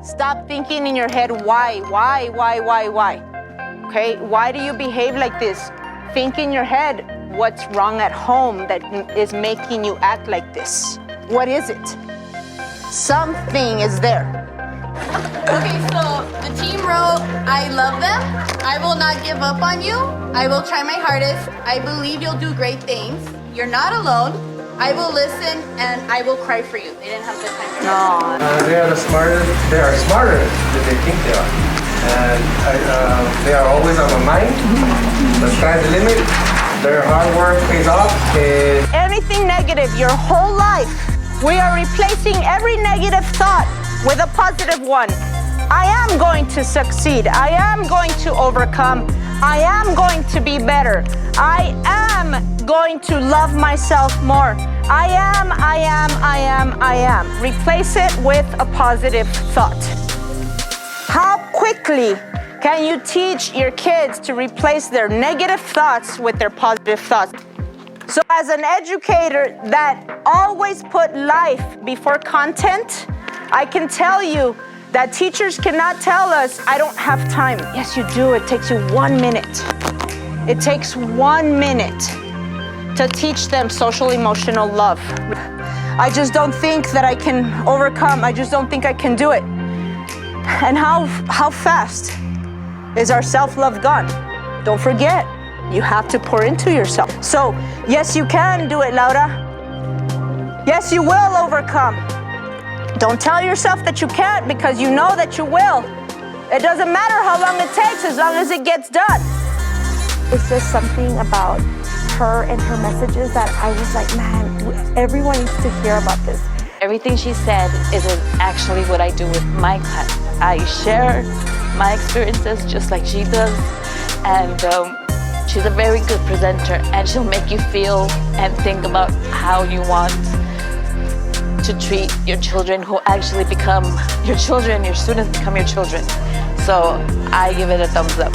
Stop thinking in your head, why? Okay, why do you behave like this? Think in your head, what's wrong at home that is making you act like this? What is it? Something is there. Okay, so the team wrote, I love them. I will not give up on you. I will try my hardest. I believe you'll do great things. You're not alone. I will listen and I will cry for you. They didn't have the time for that. They are smarter than they think they are. And they are always on my mind. The sky's the limit. Their hard work pays off. Anything negative your whole life, we are replacing every negative thought with a positive one. I am going to succeed. I am going to overcome. I am going to be better. I am going to love myself more. I am. Replace it with a positive thought. How quickly can you teach your kids to replace their negative thoughts with their positive thoughts? So as an educator that always put life before content, I can tell you that teachers cannot tell us, I don't have time. Yes, you do. It takes you 1 minute. It takes 1 minute to teach them social emotional love. I just don't think that I can overcome. I just don't think I can do it. And how fast is our self-love gone? Don't forget, you have to pour into yourself. So, yes, you can do it, Laura. Yes, you will overcome. Don't tell yourself that you can't because you know that you will. It doesn't matter how long it takes as long as it gets done. It's just something about her and her messages that I was like, man, everyone needs to hear about this. Everything she said is actually what I do with my class. I share my experiences just like she does, and she's a very good presenter, and she'll make you feel and think about how you want to treat your children who actually become your children, your students become your children. So I give it a thumbs up.